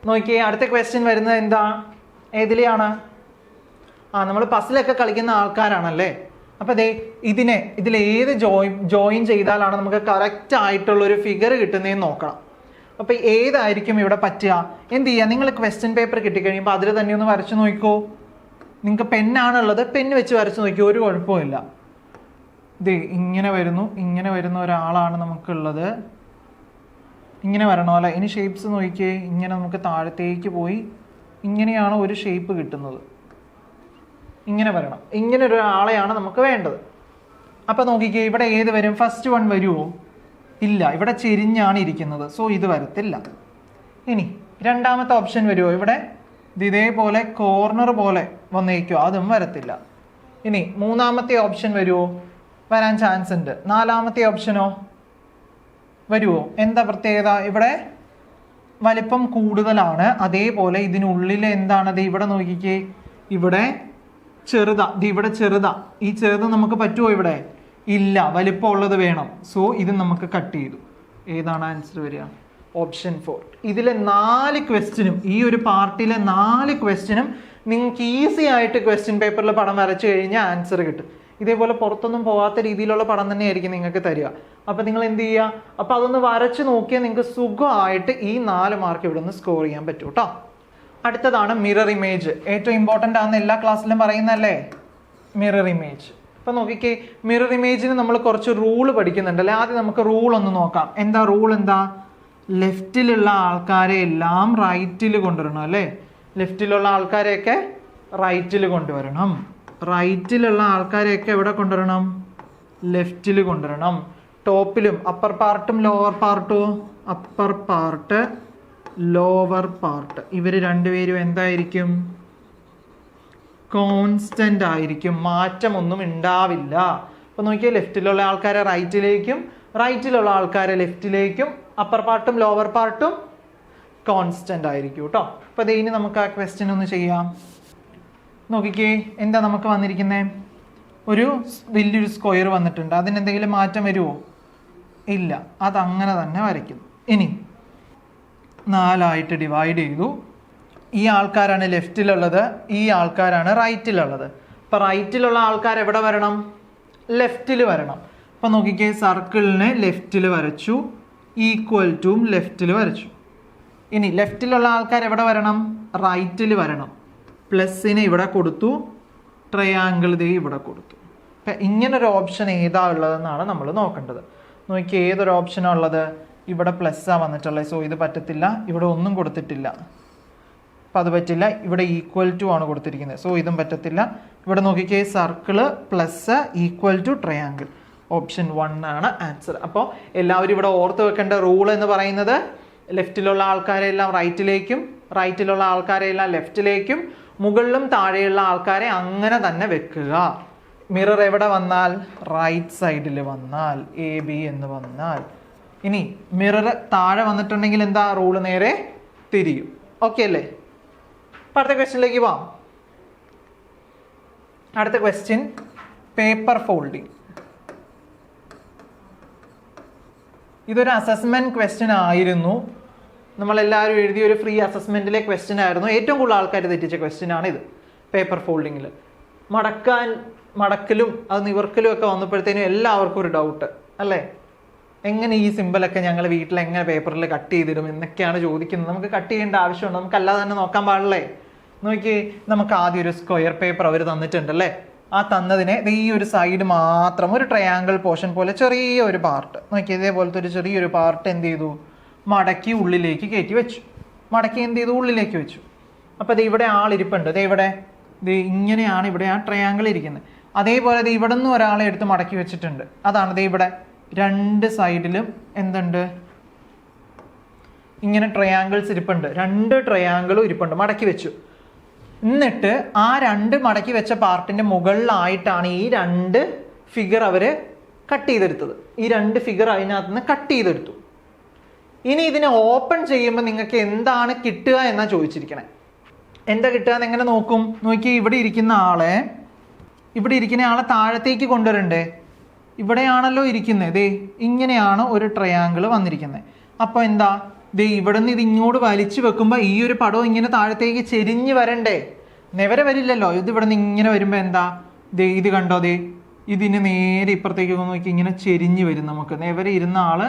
നോക്കിയേ, അടുത്ത ക്വസ്റ്റ്യൻ വരുന്നത് എന്താ, ഏതിലെയാണ്? നമ്മൾ പസിലൊക്കെ കളിക്കുന്ന ആൾക്കാരാണല്ലേ. അപ്പോൾ ഇതിലേത് ജോയിൻ ചെയ്താലാണ് നമുക്ക് കറക്റ്റ് ആയിട്ടുള്ളൊരു ഫിഗർ കിട്ടുന്നതെന്ന് നോക്കണം. അപ്പോൾ ഏതായിരിക്കും ഇവിടെ പറ്റുക? എന്ത് ചെയ്യുക, നിങ്ങൾ ക്വസ്റ്റ്യൻ പേപ്പർ കിട്ടിക്കഴിയുമ്പോൾ അതിൽ തന്നെ ഒന്ന് വരച്ച് നോക്കിക്കോ. നിങ്ങൾക്ക് പെന്നാണുള്ളത്, പെന്ന് വെച്ച് വരച്ച് നോക്കിയോ, ഒരു കുഴപ്പമില്ല. ഇങ്ങനെ വരുന്ന ഒരാളാണ് നമുക്കുള്ളത്. ഇങ്ങനെ വരണമല്ലോ. ഇനി ഷേപ്സ് നോക്കിയേ, ഇങ്ങനെ നമുക്ക് താഴത്തേക്ക് പോയി ഇങ്ങനെയാണ് ഒരു ഷേപ്പ് കിട്ടുന്നത്. ഇങ്ങനെ വരണം, ഇങ്ങനെ ഒരാളെയാണ് നമുക്ക് വേണ്ടത്. അപ്പം നോക്കിക്കേ, ഇവിടെ ഏത് വരും? ഫസ്റ്റ് വൺ വരുമോ? ഇല്ല, ഇവിടെ ചെരിഞ്ഞാണ് ഇരിക്കുന്നത്. സോ ഇത് വരത്തില്ല. ഇനി രണ്ടാമത്തെ ഓപ്ഷൻ വരുമോ? ഇവിടെ ഇതേപോലെ കോർണർ പോലെ വന്നേക്കോ, അതും വരത്തില്ല. ഇനി മൂന്നാമത്തെ ഓപ്ഷൻ വരുമോ? വരാൻ ചാൻസ് ഉണ്ട്. നാലാമത്തെ ഓപ്ഷനോ വരുമോ? എന്താ പ്രത്യേകത? ഇവിടെ വലിപ്പം കൂടുതലാണ്, അതേപോലെ ഇതിനുള്ളിൽ എന്താണത്? ഇവിടെ നോക്കിക്കേ, ഇവിടെ ചെറുതാ, ഇവിടെ ചെറുതാ. ഈ ചെറുത് നമുക്ക് പറ്റുമോ? ഇവിടെ ഇല്ല, വലിപ്പം ഉള്ളത് വേണം. സോ ഇത് നമുക്ക് കട്ട് ചെയ്തു. ഏതാണ് ആൻസർ വരിക? ഓപ്ഷൻ 4. ഇതിലെ 4 ക്വസ്റ്റ്യനും, ഈ ഒരു പാർട്ടിലെ 4 ക്വസ്റ്റ്യനും നിങ്ങൾക്ക് ഈസി ആയിട്ട് ക്വസ്റ്റ്യൻ പേപ്പറിൽ പടം വരച്ചു കഴിഞ്ഞാൽ ആൻസർ കിട്ടും. ഇതേപോലെ പുറത്തൊന്നും പോകാത്ത രീതിയിലുള്ള പടം തന്നെയായിരിക്കും നിങ്ങൾക്ക് തരിക. അപ്പം നിങ്ങൾ എന്ത് ചെയ്യുക? അപ്പം അതൊന്ന് വരച്ച് നോക്കിയാൽ നിങ്ങൾക്ക് സുഖമായിട്ട് ഈ 4 മാർക്ക് ഇവിടെ നിന്ന് സ്കോർ ചെയ്യാൻ പറ്റും കേട്ടോ. അടുത്തതാണ് മിറർ ഇമേജ്. ഏറ്റവും ഇമ്പോർട്ടൻ്റ് ആണെന്ന് എല്ലാ ക്ലാസ്സിലും പറയുന്നല്ലേ മിറർ ഇമേജ്. അപ്പം നോക്കിക്കേ, മിറർ ഇമേജിന് നമ്മൾ കുറച്ച് റൂള് പഠിക്കുന്നുണ്ടല്ലേ. ആദ്യം നമുക്ക് റൂൾ ഒന്ന് നോക്കാം. എന്താ റൂൾ? എന്താ? ലെഫ്റ്റിലുള്ള ആൾക്കാരെ എല്ലാം റൈറ്റിൽ കൊണ്ടുവരണം അല്ലേ. ലെഫ്റ്റിലുള്ള ആൾക്കാരെയൊക്കെ റൈറ്റിൽ കൊണ്ടുവരണം. റൈറ്റിലുള്ള ആൾക്കാരെയൊക്കെ എവിടെ കൊണ്ടുവരണം? ലെഫ്റ്റിൽ കൊണ്ടുവരണം. ടോപ്പിലും അപ്പർ പാർട്ടും ലോവർ പാർട്ടും, അപ്പർ പാർട്ട് ലോവർ പാർട്ട്, ഇവർ രണ്ടുപേരും എന്തായിരിക്കും? കോൺസ്റ്റന്റ് ആയിരിക്കും, മാറ്റമൊന്നും ഉണ്ടാവില്ല. അപ്പൊ നോക്കിയാൽ ലെഫ്റ്റിലുള്ള ആൾക്കാരെ റൈറ്റിലേക്കും റൈറ്റിലുള്ള ആൾക്കാരെ ലെഫ്റ്റിലേക്കും, അപ്പർ പാർട്ടും ലോവർ പാർട്ടും കോൺസ്റ്റന്റ് ആയിരിക്കും കേട്ടോ. അപ്പൊ ഇനി നമുക്ക് ആ ക്വസ്റ്റ്യൻ ഒന്ന് ചെയ്യാം. നോക്കിക്കേ, എന്താ നമുക്ക് വന്നിരിക്കുന്നത്? ഒരു വലിയൊരു സ്ക്വയർ വന്നിട്ടുണ്ട്. അതിനെന്തെങ്കിലും മാറ്റം വരുമോ? ഇല്ല, അതങ്ങനെ തന്നെ വരയ്ക്കുന്നു. ഇനി 4 ഡിവൈഡ് ചെയ്തു. ഈ ആൾക്കാരാണ് ലെഫ്റ്റിലുള്ളത്, ഈ ആൾക്കാരാണ് റൈറ്റിലുള്ളത്. അപ്പം റൈറ്റിലുള്ള ആൾക്കാർ എവിടെ വരണം? ലെഫ്റ്റിൽ വരണം. അപ്പം നോക്കിക്കേ, സർക്കിളിനെ ലെഫ്റ്റിൽ വരച്ചു, ഈക്വൽ ടും ലെഫ്റ്റിൽ വരച്ചു. ഇനി ലെഫ്റ്റിലുള്ള ആൾക്കാർ എവിടെ വരണം? റൈറ്റിൽ വരണം. പ്ലസിനെ ഇവിടെ കൊടുത്തു, ട്രയാങ്കിൾ ദേ ഇവിടെ കൊടുത്തു. അപ്പം ഇങ്ങനൊരു ഓപ്ഷൻ ഏതാ ഉള്ളതെന്നാണ് നമ്മൾ നോക്കേണ്ടത്. നോക്കി, ഏതൊരു ഓപ്ഷനാണ് ഉള്ളത്? ഇവിടെ പ്ലസ്സാണ് വന്നിട്ടുള്ളത്. സോ ഇത് പറ്റത്തില്ല. ഇവിടെ ഒന്നും കൊടുത്തിട്ടില്ല, അപ്പം അത് പറ്റില്ല. ഇവിടെ ഈക്വൽ ടു ആണ് കൊടുത്തിരിക്കുന്നത്. സോ ഇതും പറ്റത്തില്ല. ഇവിടെ നോക്കിക്കേ, circle plus equal to triangle. Option 1 ആണ് ആൻസർ. അപ്പോൾ എല്ലാവരും ഇവിടെ ഓർത്ത് വെക്കേണ്ട റൂൾ എന്ന് പറയുന്നത് ലെഫ്റ്റിലുള്ള ആൾക്കാരെല്ലാം റൈറ്റിലേക്കും റൈറ്റിലുള്ള ആൾക്കാരെല്ലാം ലെഫ്റ്റിലേക്കും മുകളിലും താഴെയുള്ള ആൾക്കാരെ അങ്ങനെ തന്നെ വെക്കുക. മിറർ എവിടെ വന്നാൽ? റൈറ്റ് സൈഡിൽ വന്നാൽ, AB എന്ന് വന്നാൽ. ഇനി മിറർ താഴെ വന്നിട്ടുണ്ടെങ്കിൽ എന്താ? റൂള് നേരെ തിരിയും. ഓക്കെ അല്ലേ? അപ്പം അടുത്ത ക്വസ്റ്റ്യനിലേക്ക് പോവാം. അടുത്ത ക്വസ്റ്റ്യൻ പേപ്പർ ഫോൾഡിങ്. ഇതൊരു അസസ്മെന്റ് ക്വസ്റ്റ്യൻ ആയിരുന്നു. നമ്മളെല്ലാവരും എഴുതിയ ഒരു ഫ്രീ അസസ്മെന്റിലെ ക്വസ്റ്റ്യൻ ആയിരുന്നു. ഏറ്റവും കൂടുതൽ ആൾക്കാർ തെറ്റിച്ച ക്വസ്റ്റ്യൻ ആണ് ഇത്. പേപ്പർ ഫോൾഡിങ്ങിൽ മടക്കലും അത് നിവർക്കലും ഒക്കെ വന്നപ്പോഴത്തേനും എല്ലാവർക്കും ഒരു ഡൗട്ട് അല്ലേ, എങ്ങനെ ഈ സിമ്പിളൊക്കെ ഞങ്ങൾ വീട്ടിൽ എങ്ങനെ പേപ്പറിൽ കട്ട് ചെയ്തിടും എന്നൊക്കെയാണ് ചോദിക്കുന്നത്. നമുക്ക് കട്ട് ചെയ്യേണ്ട ആവശ്യമുണ്ട്, നമുക്കല്ലാതെ തന്നെ നോക്കാൻ പാടില്ലേ? നോക്കി, നമുക്ക് ആദ്യം ഒരു സ്ക്വയർ പേപ്പർ അവർ തന്നിട്ടുണ്ടല്ലേ. ആ തന്നതിനെ ഈ ഒരു സൈഡ് മാത്രം ഒരു ട്രയാങ്കിൾ പോർഷൻ പോലെ ചെറിയ ഒരു പാർട്ട് നോക്കി, ഇതേപോലത്തെ ഒരു ചെറിയൊരു പാർട്ട് എന്ത് ചെയ്തു? മടക്കി ഉള്ളിലേക്ക് കയറ്റി വെച്ചു. മടക്കി എന്ത് ചെയ്തു? ഉള്ളിലേക്ക് വെച്ചു. അപ്പോൾ ഇത് ഇവിടെ ആളിരിപ്പുണ്ട്. ഇത് ഇവിടെ ഇങ്ങനെയാണ് ഇവിടെ ആ ട്രയാങ്കിൾ ഇരിക്കുന്നത്. അതേപോലെ ഇത് ഇവിടെ നിന്ന് ഒരാളെ എടുത്ത് മടക്കി വെച്ചിട്ടുണ്ട്. അതാണ് ഇത് ഇവിടെ 2 സൈഡിലും എന്തുണ്ട്? ഇങ്ങനെ ട്രയാങ്കിൾസ് ഇരിപ്പുണ്ട്. 2 ട്രയാങ്കിളും ഇരിപ്പുണ്ട്, മടക്കി വെച്ചു. എന്നിട്ട് ആ 2 മടക്കി വെച്ച പാർട്ടിന്റെ മുകളിലായിട്ടാണ് ഈ 2 ഫിഗർ അവര് കട്ട് ചെയ്തെടുത്തത്. ഈ 2 ഫിഗർ അതിനകത്ത് നിന്ന് കട്ട് ചെയ്തെടുത്തു. ഇനി ഇതിനെ ഓപ്പൺ ചെയ്യുമ്പോൾ നിങ്ങൾക്ക് എന്താണ് കിട്ടുക എന്നാ ചോദിച്ചിരിക്കണേ. എന്താ കിട്ടുക എന്ന് എങ്ങനെ നോക്കും? നോക്കി, ഇവിടെ ഇരിക്കുന്ന ആളെ താഴത്തേക്ക് കൊണ്ടുവരണ്ടേ? ഇവിടെയാണല്ലോ ഇരിക്കുന്നത്. ദേ ഇങ്ങനെയാണ് ഒരു ട്രയാങ്കിൾ വന്നിരിക്കുന്നത്. അപ്പോൾ എന്താ? ദേ ഇവിടെ നിന്ന് ഇത് ഇങ്ങോട്ട് വലിച്ചു വെക്കുമ്പോൾ ഈ ഒരു പടവും ഇങ്ങനെ താഴത്തേക്ക് ചെരിഞ്ഞ് വരണ്ടേ? നെവരെ വരില്ലല്ലോ. ഇത് ഇവിടെ നിന്ന് ഇങ്ങനെ വരുമ്പോൾ എന്താ? ദേ ഇത് കണ്ടോ? ദേ ഇതിന് നേരെ ഇപ്പുറത്തേക്ക് നോക്കി ഇങ്ങനെ ചെരിഞ്ഞ് വരും. നമുക്ക് നെവരെ ഇരുന്ന ആള്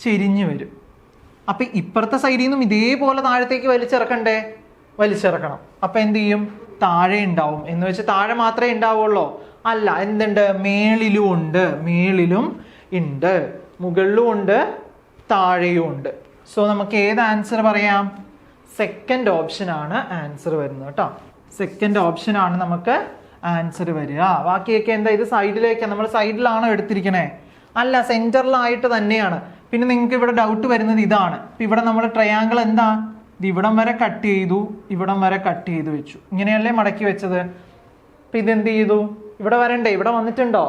ചെരിഞ്ഞ് വരും. അപ്പം ഇപ്പുറത്തെ സൈഡിൽ നിന്നും ഇതേപോലെ താഴത്തേക്ക് വലിച്ചിറക്കണ്ടേ? വലിച്ചിറക്കണം. അപ്പം എന്ത് ചെയ്യും? താഴെ ഉണ്ടാവും. എന്ന് വെച്ച് താഴെ മാത്രമേ ഉണ്ടാവുള്ളൂ? അല്ല, എന്തുണ്ട്? മേളിലും ഉണ്ട്, മേളിലും ഉണ്ട്, മുകളിലും ഉണ്ട്, താഴെയും ഉണ്ട്. സോ നമുക്ക് ഏത് ആൻസർ പറയാം? സെക്കൻഡ് ഓപ്ഷൻ ആണ് ആൻസർ വരുന്നത് കേട്ടോ. സെക്കൻഡ് ഓപ്ഷൻ ആണ് നമുക്ക് ആൻസർ വരിക. ബാക്കിയൊക്കെ എന്താ? ഇത് സൈഡിലേക്ക്, നമ്മൾ സൈഡിലാണോ എടുത്തിരിക്കണേ? അല്ല, സെന്ററിലായിട്ട് തന്നെയാണ്. പിന്നെ നിങ്ങൾക്ക് ഇവിടെ ഡൗട്ട് വരുന്നത് ഇതാണ്. ഇപ്പം ഇവിടെ നമ്മൾ ട്രയാങ്കിൾ എന്താ? ഇത് ഇവിടം വരെ കട്ട് ചെയ്തു, ഇവിടം വരെ കട്ട് ചെയ്ത് വെച്ചു. ഇങ്ങനെയല്ലേ മടക്കി വെച്ചത്. അപ്പം ഇതെന്ത് ചെയ്തു? ഇവിടെ വരണ്ടേ? ഇവിടെ വന്നിട്ടുണ്ടോ?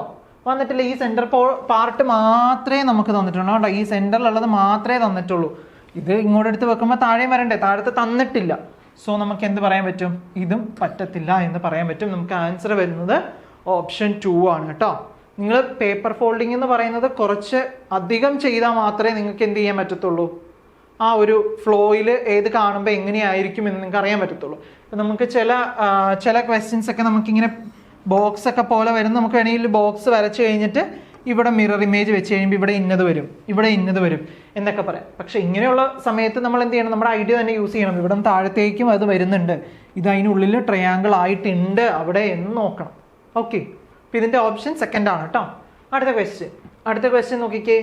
വന്നിട്ടില്ല. ഈ സെൻറ്റർ പാർട്ട് മാത്രമേ നമുക്ക് തന്നിട്ടുള്ളൂ കേട്ടോ. ഈ സെൻറ്ററിലുള്ളത് മാത്രമേ തന്നിട്ടുള്ളൂ. ഇത് ഇങ്ങോട്ട് എടുത്ത് വെക്കുമ്പോൾ താഴെയും വരണ്ടേ? താഴത്ത് തന്നിട്ടില്ല. സോ നമുക്ക് എന്ത് പറയാൻ പറ്റും? ഇതും പറ്റത്തില്ല എന്ന് പറയാൻ പറ്റും. നമുക്ക് ആൻസർ വരുന്നത് ഓപ്ഷൻ 2 ആണ് കേട്ടോ. നിങ്ങൾ പേപ്പർ ഫോൾഡിംഗ് എന്ന് പറയുന്നത് കുറച്ച് അധികം ചെയ്താൽ മാത്രമേ നിങ്ങൾക്ക് എന്ത് ചെയ്യാൻ പറ്റത്തുള്ളൂ, ആ ഒരു ഫ്ലോയിൽ ഏത് കാണുമ്പോൾ എങ്ങനെയായിരിക്കും എന്ന് നിങ്ങൾക്ക് അറിയാൻ പറ്റത്തുള്ളൂ. ഇപ്പം നമുക്ക് ചില ക്വസ്റ്റ്യൻസ് ഒക്കെ നമുക്കിങ്ങനെ ബോക്സ് ഒക്കെ പോലെ വരും. നമുക്ക് വേണമെങ്കിൽ ബോക്സ് വരച്ച് കഴിഞ്ഞിട്ട് ഇവിടെ മിറർ ഇമേജ് വെച്ച് കഴിയുമ്പോൾ ഇവിടെ ഇന്നത് വരും, ഇവിടെ ഇന്നത് വരും എന്നൊക്കെ പറയാം. പക്ഷെ ഇങ്ങനെയുള്ള സമയത്ത് നമ്മൾ എന്ത് ചെയ്യണം? നമ്മുടെ ഐഡിയ തന്നെ യൂസ് ചെയ്യണം. ഇവിടെ താഴത്തേക്കും അത് വരുന്നുണ്ട്, ഇത് അതിനുള്ളിൽ ട്രയാങ്കിൾ ആയിട്ടുണ്ട് അവിടെ എന്ന് നോക്കണം. ഓക്കെ, അപ്പം ഇതിൻ്റെ ഓപ്ഷൻ 2 ആണ് കേട്ടോ. അടുത്ത ക്വസ്റ്റ്യൻ നോക്കിക്കേ.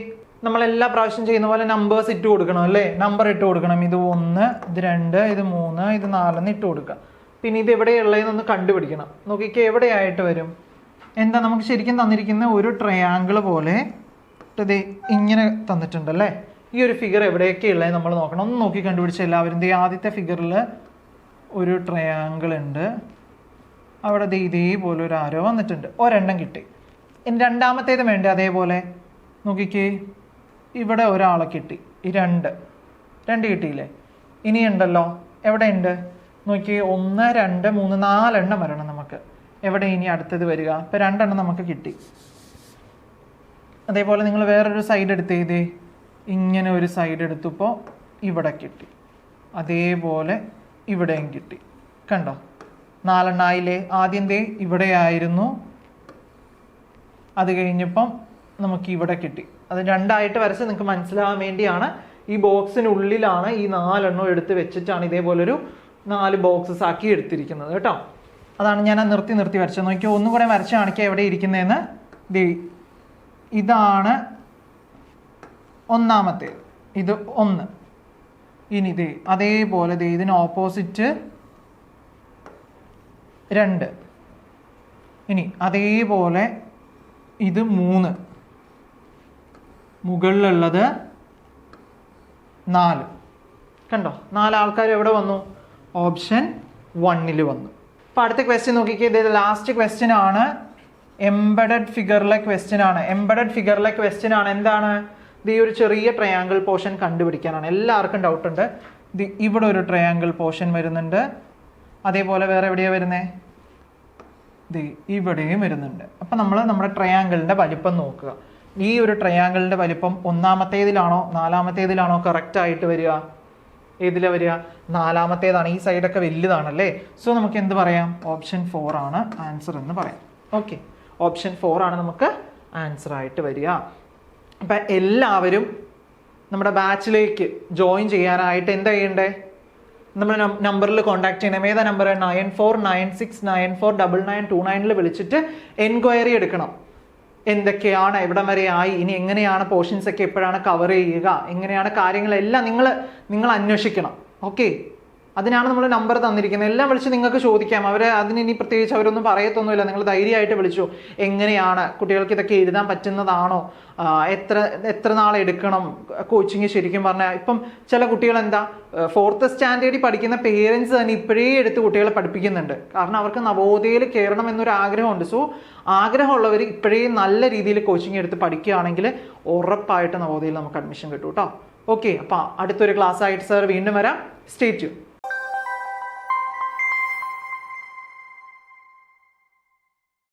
നമ്മളെല്ലാ പ്രാവശ്യം ചെയ്യുന്ന പോലെ നമ്പേഴ്സ് ഇട്ട് കൊടുക്കണം അല്ലേ? നമ്പർ ഇട്ട് കൊടുക്കണം. ഇത് 1, ഇത് 2, ഇത് 3, ഇത് 4 എന്ന് ഇട്ട് കൊടുക്കുക. പിന്നെ ഇത് എവിടെയുള്ളതെന്നൊന്ന് കണ്ടുപിടിക്കണം. നോക്കിക്കേ, എവിടെയായിട്ട് വരും? എന്താ നമുക്ക് ശരിക്കും തന്നിരിക്കുന്ന ഒരു ട്രയാങ്കിൾ പോലെ ഇത് ഇങ്ങനെ തന്നിട്ടുണ്ടല്ലേ? ഈ ഒരു ഫിഗർ എവിടെയൊക്കെ ഉള്ളത് നമ്മൾ നോക്കണം. ഒന്ന് നോക്കി കണ്ടുപിടിച്ച എല്ലാവരും. ആദ്യത്തെ ഫിഗറിൽ ഒരു ട്രയാങ്കിൾ ഉണ്ട്, അവിടെ ഇതേപോലെ ഒരു ആരോ വന്നിട്ടുണ്ട്, ഒരെണ്ണം കിട്ടി. ഇനി രണ്ടാമത്തേത് വേണ്ടേ? അതേപോലെ നോക്കിക്കേ, ഇവിടെ ഒരാളെ കിട്ടി, ഈ 2 കിട്ടിയില്ലേ? ഇനിയുണ്ടല്ലോ, എവിടെ ഉണ്ട് നോക്കി? 1, 2, 3, 4 എണ്ണം വരണം നമുക്ക്. എവിടെ ഇനി അടുത്തത് വരിക? ഇപ്പം 2 എണ്ണം നമുക്ക് കിട്ടി. അതേപോലെ നിങ്ങൾ വേറൊരു സൈഡ് എടുത്ത് ഇങ്ങനെ ഒരു സൈഡ് എടുത്തപ്പോൾ ഇവിടെ കിട്ടി. അതേപോലെ ഇവിടെയും കിട്ടി. കണ്ടോ? 4 എണ്ണായില്ലേ? ആദ്യം ഇവിടെയായിരുന്നു, അത് കഴിഞ്ഞപ്പം നമുക്ക് ഇവിടെ കിട്ടി. അത് 2 ആയിട്ട് വരച്ച് നിങ്ങൾക്ക് മനസ്സിലാവാൻ വേണ്ടിയാണ്. ഈ ബോക്സിനുള്ളിലാണ് ഈ 4 എണ്ണം എടുത്ത് വെച്ചിട്ടാണ് ഇതേപോലൊരു 4 ബോക്സസ് ആക്കി എടുത്തിരിക്കുന്നത് കേട്ടോ. അതാണ് ഞാൻ നിർത്തി വരച്ചത്. നോക്കിയാൽ ഒന്നും കൂടെ വരച്ച് കാണിക്കുക എവിടെ ഇരിക്കുന്നതെന്ന്. ഇതാണ് ഒന്നാമത്തേത്, ഇത് 1. ഇനി അതേപോലെ ഇതിന് ഓപ്പോസിറ്റ് 2. ഇനി അതേപോലെ ഇത് 3, മുകളിലുള്ളത് 4. കണ്ടോ? 4 ആൾക്കാർ എവിടെ വന്നു? ഓപ്ഷൻ 1 വന്നു. അപ്പോൾ അടുത്ത ക്വസ്റ്റ്യൻ നോക്കിക്കേ. ഇത് ലാസ്റ്റ് ക്വസ്റ്റ്യൻ ആണ്. എംബഡഡ് ഫിഗറിലെ ക്വസ്റ്റ്യൻ ആണ്. എന്താണ്? ഈ ഒരു ചെറിയ ട്രയാങ്കിൾ പോർഷൻ കണ്ടുപിടിക്കാനാണ്. എല്ലാവർക്കും ഡൗട്ട് ഉണ്ട്. ഇവിടെ ഒരു ട്രയാങ്കിൾ പോർഷൻ വരുന്നുണ്ട്, അതേപോലെ വേറെ എവിടെയാണ് വരുന്നത്? ഇവിടെയും വരുന്നുണ്ട്. അപ്പം നമ്മൾ നമ്മുടെ ട്രയാങ്കിളിൻ്റെ വലിപ്പം നോക്കുക. ഈ ഒരു ട്രയാങ്കിളിൻ്റെ വലിപ്പം ഒന്നാമത്തേതിലാണോ നാലാമത്തേതിലാണോ കറക്റ്റായിട്ട് വരിക? ഏതിലാണ് വരിക? നാലാമത്തേതാണ്. ഈ സൈഡൊക്കെ വലുതാണല്ലേ. സോ നമുക്ക് എന്ത് പറയാം? ഓപ്ഷൻ 4 ആണ് ആൻസർ എന്ന് പറയാം. ഓക്കെ, ഓപ്ഷൻ 4 ആണ് നമുക്ക് ആൻസർ ആയിട്ട് വരിക. അപ്പം എല്ലാവരും നമ്മുടെ ബാച്ചിലേക്ക് ജോയിൻ ചെയ്യാനായിട്ട് എന്താ ചെയ്യണ്ടേ? നമ്മൾ നമ്പറിൽ കോൺടാക്ട് ചെയ്യണം. ഏതാ നമ്പർ? 9496949929 വിളിച്ചിട്ട് എൻക്വയറി എടുക്കണം. എന്തൊക്കെയാണ്, എവിടം വരെ ആയി, ഇനി എങ്ങനെയാണ് പോർഷൻസ് ഒക്കെ എപ്പോഴാണ് കവർ ചെയ്യുക, എങ്ങനെയാണ് കാര്യങ്ങളെല്ലാം നിങ്ങൾ അന്വേഷിക്കണം. ഓക്കെ, അതിനാണ് നമ്മൾ നമ്പർ തന്നിരിക്കുന്നത്. എല്ലാം വിളിച്ച് നിങ്ങൾക്ക് ചോദിക്കാം. അതിനി പ്രത്യേകിച്ച് അവരൊന്നും പറയത്തൊന്നുമില്ല. നിങ്ങൾ ധൈര്യമായിട്ട് വിളിച്ചു. എങ്ങനെയാണ് കുട്ടികൾക്ക് ഇതൊക്കെ എഴുതാൻ പറ്റുന്നതാണോ, എത്ര നാളെടുക്കണം കോച്ചിങ്? ശരിക്കും പറഞ്ഞാൽ ഇപ്പം ചില കുട്ടികൾ 4th സ്റ്റാൻഡേർഡിൽ പഠിക്കുന്ന പേരൻസ് തന്നെ ഇപ്പോഴേ എടുത്ത് കുട്ടികളെ പഠിപ്പിക്കുന്നുണ്ട്. കാരണം അവർക്ക് നവോദയയിൽ കയറണം എന്നൊരു ആഗ്രഹമുണ്ട്. സോ ആഗ്രഹമുള്ളവർ ഇപ്പോഴേ നല്ല രീതിയിൽ കോച്ചിങ് എടുത്ത് പഠിക്കുകയാണെങ്കിൽ ഉറപ്പായിട്ട് നവോദയയിൽ നമുക്ക് അഡ്മിഷൻ കിട്ടും കേട്ടോ. ഓക്കെ, അപ്പം അടുത്തൊരു ക്ലാസ് ആയിട്ട് സാർ വീണ്ടും വരാം. Stay tune.